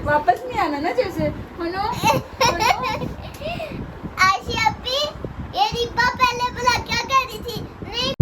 वापस नहीं आना ना जैसे हनो आशी अभी ये रिब्बा पहले बुला क्या कह रही थी नहीं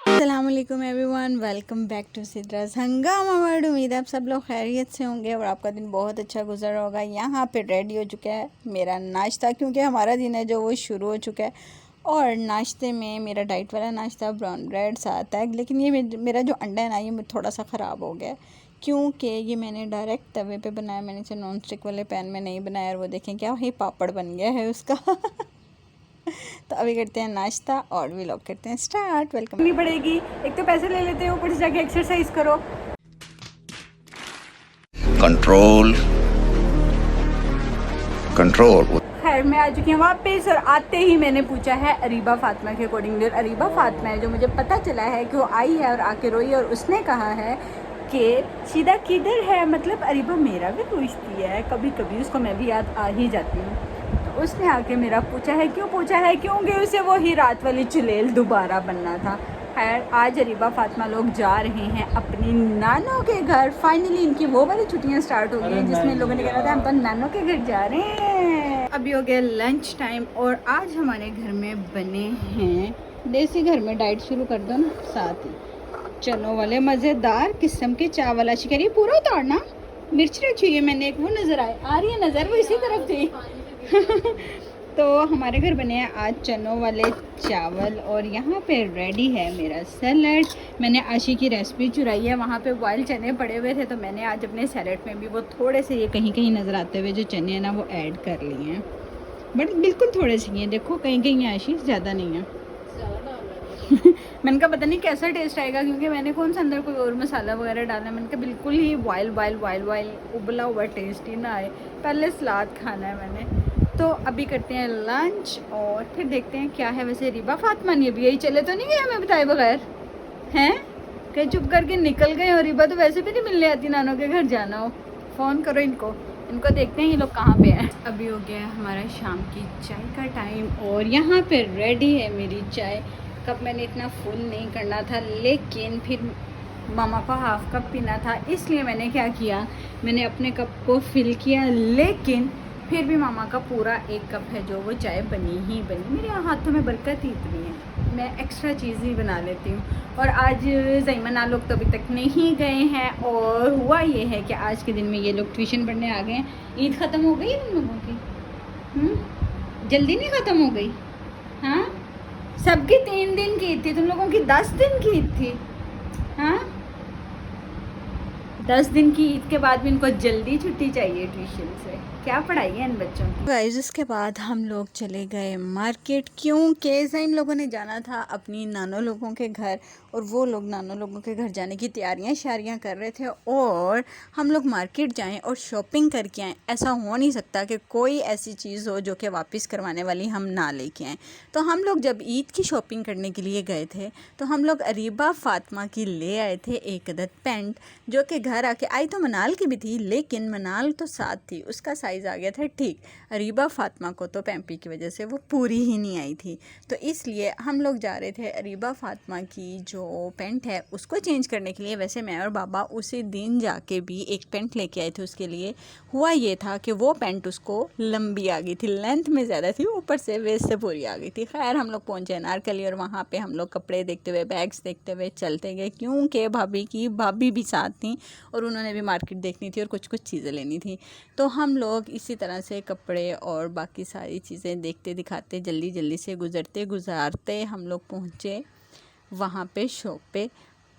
अस्सलामुअलैकुम एवरीवन, वेलकम बैक टू सिद्रास हंगामा वर्ल्ड। उम्मीद है आप सब लोग खैरियत से होंगे और आपका दिन बहुत अच्छा गुजर होगा। यहाँ पे रेडी हो चुका है मेरा नाश्ता, क्योंकि हमारा दिन है जो वो शुरू हो चुका है। और नाश्ते में मेरा डाइट वाला नाश्ता ब्राउन ब्रेड साथ है, लेकिन ये मेरा जो अंडा है ना, ये थोड़ा सा ख़राब हो गया है, क्योंकि ये मैंने डायरेक्ट तवे पे बनाया, मैंने इसे नॉन स्टिक वाले पैन में नहीं बनाया। और वो देखें क्या ही पापड़ बन गया है उसका। तो अभी करते हैं नाश्ता और व्लॉग करते हैं स्टार्ट। वेलकम। नहीं पड़ेगी, एक तो पैसे ले लेते हो, ऊपर से जाके एक्सरसाइज करो। Control control. खैर मैं आ चुकी हूँ वापस, और आते ही मैंने पूछा है अरीबा फातिमा के अकॉर्डिंग। अरीबा फातिमा है जो मुझे पता चला है कि वो आई है और आके रोई, और उसने कहा है कि सीधा किधर है। मतलब अरीबा मेरा भी पूछती है कभी कभी, उसको मैं भी याद आ ही जाती हूँ। तो उसने आके मेरा पूछा है, क्यों पूछा है, क्योंकि उसे वो ही रात वाली चुलेल दोबारा बनना था। खैर आज अरीबा फातिमा लोग जा रहे हैं अपनी नानों के घर। फाइनली इनकी वो वाली छुट्टियां स्टार्ट हो गई हैं जिसमें लोगों ने कहा था हम तो नानों के घर जा रहे हैं। अभी हो गया लंच टाइम, और आज हमारे घर में बने हैं देसी घर में डाइट शुरू कर दो ना, साथ ही चनों वाले मज़ेदार किस्म के चावल। शिकारी पूरा उतारना, मिर्च रखी हुई है मैंने, एक वो नज़र आ रही है नज़र, वो इसी तरफ थी। तो हमारे घर बने हैं आज चनों वाले चावल, और यहाँ पे रेडी है मेरा सैलड। मैंने आशी की रेसिपी चुराई है, वहाँ पे बॉयल चने पड़े हुए थे, तो मैंने आज अपने सैलड में भी वो थोड़े से ये कहीं कहीं नज़र आते हुए जो चने हैं ना वो ऐड कर लिए हैं, बट बिल्कुल थोड़े से हैं, देखो कहीं कहीं आशी, ज़्यादा नहीं है। मैंने कहा पता नहीं कैसा टेस्ट आएगा, क्योंकि मैंने कौन सा अंदर कोई और मसाला वगैरह डाला है। मैंने कहा बिल्कुल ही बॉयल उबला हुआ टेस्ट ही ना आए, पहले सलाद खाना है मैंने। तो अभी करते हैं लंच और फिर देखते हैं क्या है। वैसे रीबा फातिमा नहीं अभी यही चले तो नहीं गए हमें बताए बगैर, हैं कहीं चुप करके निकल गए। और रीबा तो वैसे भी नहीं मिलने आती, नानों के घर जाना हो फ़ोन करो इनको देखते हैं ये लोग कहाँ पे हैं। अभी हो गया है हमारा शाम की चाय का टाइम, और यहाँ पे रेडी है मेरी चाय। कप मैंने इतना फुल नहीं करना था, लेकिन फिर मामा को हाफ कप पीना था, इसलिए मैंने क्या किया, मैंने अपने कप को फिल किया। लेकिन फिर भी मामा का पूरा एक कप है जो वो चाय बनी ही बनी। मेरे हाथों में बरकत ही इतनी है, मैं एक्स्ट्रा चीज़ ही बना लेती हूँ। और आज ज़ैमना लोग तो अभी तक नहीं गए हैं, और हुआ ये है कि आज के दिन में ये लोग ट्यूशन पढ़ने आ गए हैं। ईद ख़त्म हो गई तुम लोगों की? जल्दी नहीं ख़त्म हो गई? हाँ, सबकी 3 दिन की ईद थी, तुम लोगों की 10 दिन की ईद थी। हाँ, 10 दिन की ईद के बाद भी इनको जल्दी छुट्टी चाहिए ट्यूशन से। क्या पढ़ाई है इन बच्चों की। गाइस इसके बाद हम लोग चले गए मार्केट, क्योंकि इन लोगों ने जाना था अपनी नानो लोगों के घर, और वो लोग नानो लोगों के घर जाने की तैयारियां शारियां कर रहे थे, और हम लोग मार्केट जाएं और शॉपिंग करके आएँ। ऐसा हो नहीं सकता कि कोई ऐसी चीज़ हो जो कि वापस करवाने वाली हम ना लेके आएँ। तो हम लोग जब ईद की शॉपिंग करने के लिए गए थे, तो हम लोग अरीबा फातिमा की ले आए थे एक अदद पैंट, जो कि घर आके आई तो मनाल की भी थी, लेकिन मनाल तो साथ थी, उसका साइज़ आ गया था ठीक। अरीबा फातिमा को तो पैम्पी की वजह से वो पूरी ही नहीं आई थी, तो इसलिए हम लोग जा रहे थे अरीबा फातिमा की जो पैंट है उसको चेंज करने के लिए। वैसे मैं और बाबा उसी दिन जाके भी एक पैंट लेके आए थे उसके लिए। हुआ ये था कि वो पैंट उसको लंबी आ गई थी, लेंथ में ज़्यादा थी, ऊपर से वेस्ट से पूरी आ गई थी। खैर हम लोग पहुँचे अनारकली, और वहाँ पे हम लोग कपड़े देखते हुए, बैग्स देखते हुए चलते गए, क्योंकि भाभी भी साथ थी, और उन्होंने भी मार्केट देखनी थी और कुछ चीज़ें लेनी थी। तो हम लोग इसी तरह से कपड़े और बाकी सारी चीज़ें देखते दिखाते जल्दी से गुज़ारते हम लोग पहुँचे वहाँ पे शॉप पे।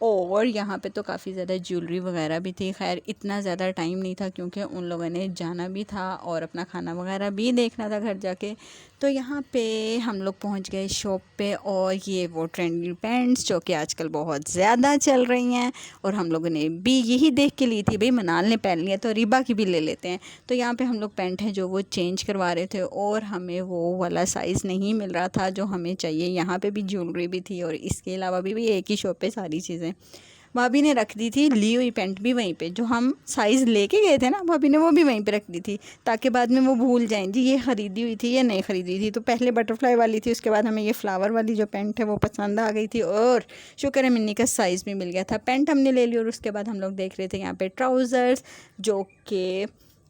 और यहाँ पे तो काफ़ी ज़्यादा ज्वेलरी वगैरह भी थी। खैर इतना ज़्यादा टाइम नहीं था क्योंकि उन लोगों ने जाना भी था और अपना खाना वगैरह भी देखना था घर जाके। तो यहाँ पे हम लोग पहुँच गए शॉप पे, और ये वो ट्रेंडी पैंट्स जो कि आजकल बहुत ज़्यादा चल रही हैं, और हम लोगों ने भी यही देख के ली थी, भाई मनाल ने पहन लिया तो रीबा की भी ले लेते हैं। तो यहाँ पे हम लोग पैंट है जो वो चेंज करवा रहे थे, और हमें वो वाला साइज़ नहीं मिल रहा था जो हमें चाहिए। यहाँ पे भी ज्वेलरी भी थी, और इसके अलावा भी एक ही शॉप पे सारी चीज़ें भाभी ने रख दी थी। ली हुई पैंट भी वहीं पे, जो हम साइज़ लेके गए थे ना, भाभी ने वो भी वहीं पे रख दी थी, ताकि बाद में वो भूल जाएं जी ये ख़रीदी हुई थी या नहीं ख़रीदी थी। तो पहले बटरफ्लाई वाली थी, उसके बाद हमें ये फ्लावर वाली जो पैंट है वो पसंद आ गई थी, और शुक्र है मिन्नी का साइज़ भी मिल गया था। पैंट हमने ले ली, और उसके बाद हम लोग देख रहे थे यहाँ पर ट्राउज़र्स, जो कि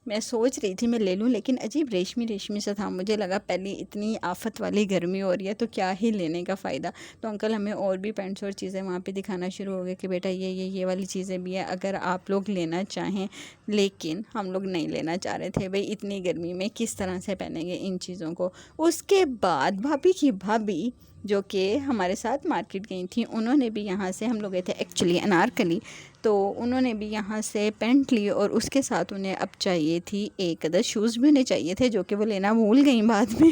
मैं सोच रही थी मैं ले लूँ, लेकिन अजीब रेशमी रेशमी सा था। मुझे लगा पहले इतनी आफत वाली गर्मी हो रही है तो क्या ही लेने का फ़ायदा। तो अंकल हमें और भी पैंट्स और चीज़ें वहाँ पे दिखाना शुरू हो गए कि बेटा ये वाली चीज़ें भी है अगर आप लोग लेना चाहें। लेकिन हम लोग नहीं लेना चाह रहे थे, भाई इतनी गर्मी में किस तरह से पहनेंगे इन चीज़ों को। उसके बाद भाभी की भाभी जो कि हमारे साथ मार्केट गई थी, उन्होंने भी यहाँ से, हम लोग गए थे एक्चुअली अनारकली, तो उन्होंने भी यहाँ से पैंट ली, और उसके साथ उन्हें अब चाहिए थी एक अदर शूज़ भी उन्हें चाहिए थे, जो कि वो लेना भूल गई बाद में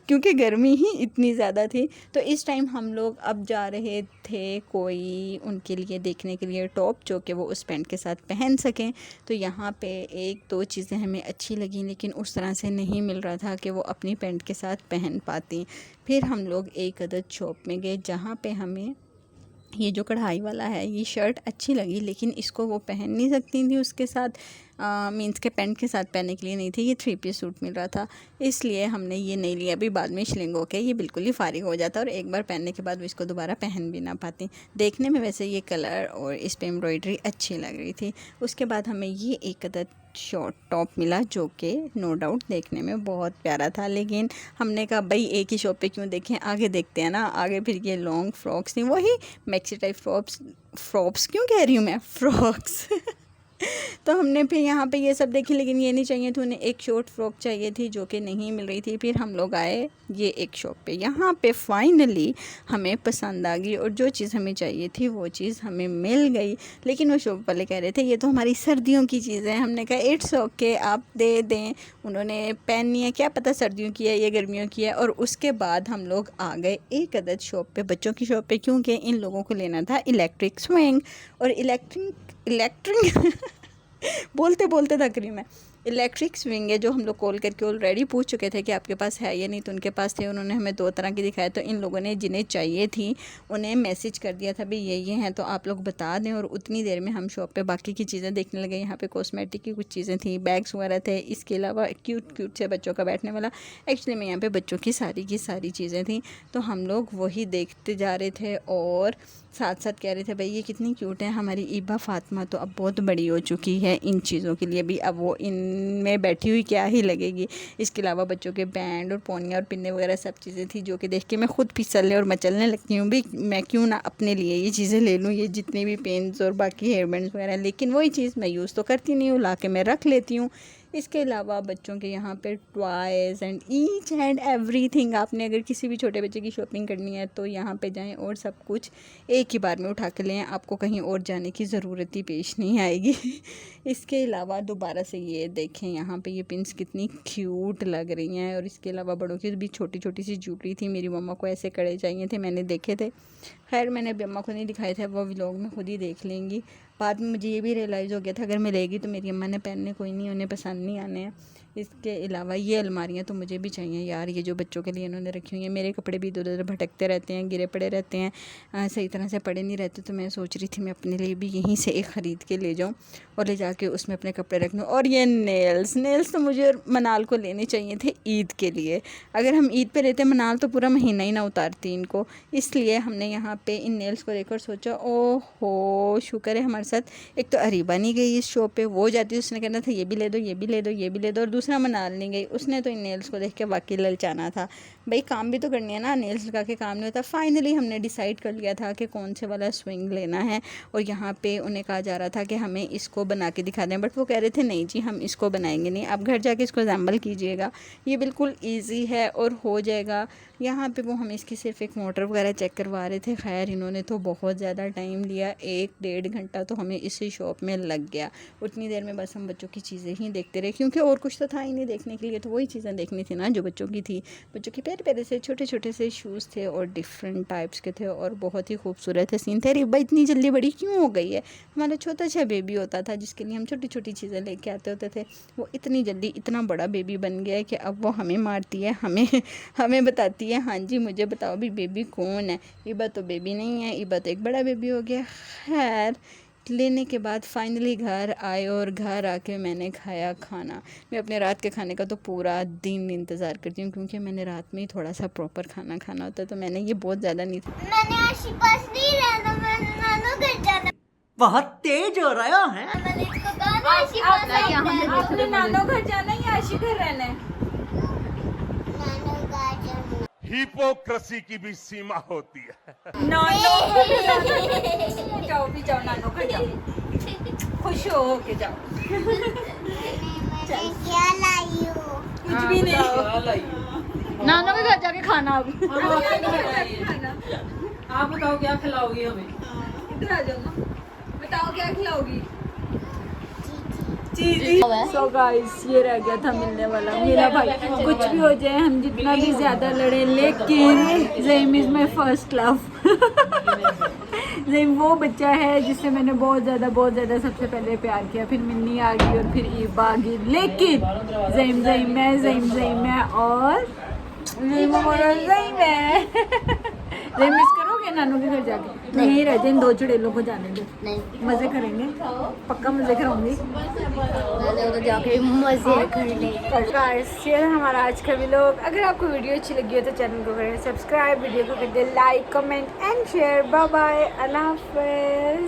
क्योंकि गर्मी ही इतनी ज़्यादा थी। तो इस टाइम हम लोग अब जा रहे थे कोई उनके लिए देखने के लिए टॉप, जो कि वो उस पैंट के साथ पहन सकें। तो यहाँ पे एक दो चीज़ें हमें अच्छी लगी, लेकिन उस तरह से नहीं मिल रहा था कि वो अपनी पैंट के साथ पहन पाती। फिर हम लोग एक अदर शॉप में गए, जहाँ पे हमें ये जो कढ़ाई वाला है ये शर्ट अच्छी लगी, लेकिन इसको वो पहन नहीं सकती थी उसके साथ, मीन्स के पैंट के साथ पहनने के लिए नहीं थी। ये 3 पीस सूट मिल रहा था, इसलिए हमने ये नहीं लिया। अभी बाद में शिलिंग होके ये बिल्कुल ही फारिग हो जाता, और एक बार पहनने के बाद वो इसको दोबारा पहन भी ना पाती। देखने में वैसे ये कलर और इस पर एम्ब्रॉयडरी अच्छी लग रही थी। उसके बाद हमें ये एक अदर शॉर्ट टॉप मिला, जो कि नो डाउट देखने में बहुत प्यारा था, लेकिन हमने कहा भाई एक ही शॉप पे क्यों देखें, आगे देखते हैं ना। आगे फिर ये लॉन्ग फ्रॉक्स थी, वही मैक्सी टाइप फ्रॉक्स क्यों कह रही हूँ मैं, फ्रॉक्स तो हमने फिर यहाँ पे ये सब देखी, लेकिन ये नहीं चाहिए थी उन्हें। एक शॉर्ट फ्रॉक चाहिए थी जो कि नहीं मिल रही थी। फिर हम लोग आए ये एक शॉप पे, यहाँ पे फाइनली हमें पसंद आ गई, और जो चीज़ हमें चाहिए थी वो चीज़ हमें मिल गई। लेकिन वो शॉप वाले कह रहे थे ये तो हमारी सर्दियों की चीज़ है। हमने कहा इट्स ओके, आप दे दें, उन्होंने पहननी है, क्या पता सर्दियों की है या गर्मियों की है। और उसके बाद हम लोग आ गए एक अदद शॉप पे, बच्चों की शॉप पे, क्योंकि इन लोगों को लेना था इलेक्ट्रिक स्विंग। और इलेक्ट्रिक बोलते बोलते थक रही हूँ मैं। इलेक्ट्रिक स्विंग है, जो हम लोग कॉल करके ऑलरेडी पूछ चुके थे कि आपके पास है या नहीं, तो उनके पास थे। उन्होंने हमें 2 तरह की दिखाया, तो इन लोगों ने जिन्हें चाहिए थी उन्हें मैसेज कर दिया था भाई ये हैं, तो आप लोग बता दें। और उतनी देर में हम शॉप पे बाकी की चीज़ें देखने लगे। यहाँ पे कॉस्मेटिक की कुछ चीज़ें थी, बैग्स वगैरह थे, इसके अलावा क्यूट से बच्चों का बैठने वाला। एक्चुअली में यहाँ पर बच्चों की सारी चीज़ें थी, तो हम लोग वही देखते जा रहे थे, और साथ साथ कह रहे थे भाई ये कितनी क्यूट है। हमारी ईबा फातिमा तो अब बहुत बड़ी हो चुकी है इन चीज़ों के लिए भी, अब वो इनमें बैठी हुई क्या ही लगेगी। इसके अलावा बच्चों के बैंड और पोनिया और पिन्ने वगैरह सब चीज़ें थी, जो कि देख के मैं खुद फिसलने और मचलने लगती हूँ भी, मैं क्यों ना अपने लिए ये चीज़ें ले लूँ, ये जितने भी पेन्स और बाकी हेयर बैंड्स वगैरह। लेकिन वही चीज़ मैं यूज़ तो करती नहीं हूँ, ला के मैं रख लेती हूँ। इसके अलावा बच्चों के यहाँ पे toys and each and everything, आपने अगर किसी भी छोटे बच्चे की शॉपिंग करनी है तो यहाँ पे जाएं और सब कुछ एक ही बार में उठा के लें, आपको कहीं और जाने की ज़रूरत ही पेश नहीं आएगी। इसके अलावा दोबारा से ये देखें, यहाँ पे ये पिन्स कितनी क्यूट लग रही हैं। और इसके अलावा बड़ों की भी छोटी छोटी सी ज्वेलरी थी। मेरी मम्मा को ऐसे कड़े चाहिए थे, मैंने देखे थे। खैर मैंने अभी अम्मा को नहीं दिखाए थे, वो व्लॉग में खुद ही देख लेंगी। बाद में मुझे ये भी रियलाइज़ हो गया था अगर मैं लेगी तो मेरी अम्मा ने पहनने कोई नहीं, उन्हें पसंद नहीं आने हैं। इसके अलावा ये अलमारियाँ तो मुझे भी चाहिए यार, ये जो बच्चों के लिए इन्होंने रखी हुई हैं। मेरे कपड़े भी इधर उधर भटकते रहते हैं, गिरे पड़े रहते हैं, सही तरह से पड़े नहीं रहते। तो मैं सोच रही थी मैं अपने लिए भी यहीं से एक ख़रीद के ले जाऊँ और ले जाके उसमें अपने कपड़े रख लूँ। और ये नेल्स तो मुझे मनाल को लेने चाहिए थे ईद के लिए। अगर हम ईद पे रहते मनाल तो पूरा महीना ही ना उतारती इनको, इसलिए हमने यहाँ पे इन नेल्स को लेकर सोचा ओहो शुक्र है हमारे साथ एक तो अरीबा नहीं गई इस शॉप पे, वो जाती उसने कहना था ये भी ले दो ये भी ले दो ये भी ले दो। और दूसरा मनाल नहीं गई, उसने तो इन नेल्स को देख के वाकई ललचाना था। भाई काम भी तो करनी है ना, नेल्स लगा के काम नहीं होता। फाइनली हमने डिसाइड कर लिया था कि कौन से वाला स्विंग लेना है, और यहाँ पे उन्हें कहा जा रहा था कि हमें इसको बना के दिखा दें, बट वो कह रहे थे नहीं जी हम इसको बनाएंगे नहीं, आप घर जाके इसको असेंबल कीजिएगा, ये बिल्कुल ईजी है और हो जाएगा। यहाँ पे वो हमें इसकी सिर्फ एक मोटर वगैरह चेक करवा रहे थे। खैर इन्होंने तो बहुत ज़्यादा टाइम लिया, 1-1.5 घंटा तो हमें इसी शॉप में लग गया। उतनी देर में बस हम बच्चों की चीज़ें ही देखते रहे, क्योंकि और कुछ तो था ही नहीं देखने के लिए, तो वही चीज़ें देखनी थी ना जो बच्चों की थी। बच्चों के प्यारे प्यारे से छोटे छोटे से शूज़ थे और डिफरेंट टाइप्स के थे और बहुत ही खूबसूरत है सीन थे। रिब्बा इतनी जल्दी बड़ी क्यों हो गई है? हमारा छोटा सा बेबी होता था जिसके लिए हम छोटी छोटी चीज़ें लेके आते होते थे, वो इतनी जल्दी इतना बड़ा बेबी बन गया है कि अब वो हमें मारती है, हमें बताती है हाँ जी मुझे बताओ भी बेबी कौन है। इबा तो बेबी नहीं है, इबा तो एक बड़ा बेबी हो गया। खैर लेने के बाद फाइनली घर आए और घर आके मैंने खाया खाना। मैं अपने रात के खाने का तो पूरा दिन इंतज़ार करती हूँ, क्योंकि मैंने रात में ही थोड़ा सा प्रॉपर खाना खाना होता है, तो मैंने ये बहुत ज़्यादा नहीं। मैंने आशी पास नहीं रहना, मैंने नानू घर जाना। बहुत तेज हो रहा है। मैंने इसको कहा ना आशी पास रहना। आपने नानो घर जाना या आशी घर रहना है? नानू घर जाना। हिपोक्रेसी की भी सीमा होती है। नानो जाओ भी जाओ, नानो घर जाओ, खुश हो के जाओ। मैंने क्या लाई हो? कुछ भी नहीं, नानो के घर जाके खाना। अब आप बताओ क्या खिलाओगी हमें? इधर आ जाओ ना, बताओ क्या खिलाओगी? सो गाइस ये रह गया था मिलने वाला मेरा भाई। कुछ भी हो जाए, हम जितना भी ज्यादा लड़े, लेकिन ज़ैम इज़ माई फर्स्ट लव। ज़ैम वो बच्चा है जिससे मैंने बहुत ज़्यादा सबसे पहले प्यार किया, फिर मिन्नी आ गई और फिर ईबा आ गई, लेकिन ज़ैम है और ज़ैम है। ज़ैम मिस करोगे नानू के घर जाके? नहीं रह जाए, 2 चुड़ैलों को जाने दो, नहीं, मज़े करेंगे, पक्का मज़े कराऊंगी। मैंने उधर जाके मजे कर ले। गाइस ये हमारा आज का व्लॉग। अगर आपको वीडियो अच्छी लगी हो तो चैनल को करें सब्सक्राइब, वीडियो को कर दे like, comment and share. Bye bye, Allah हाफ़िज़।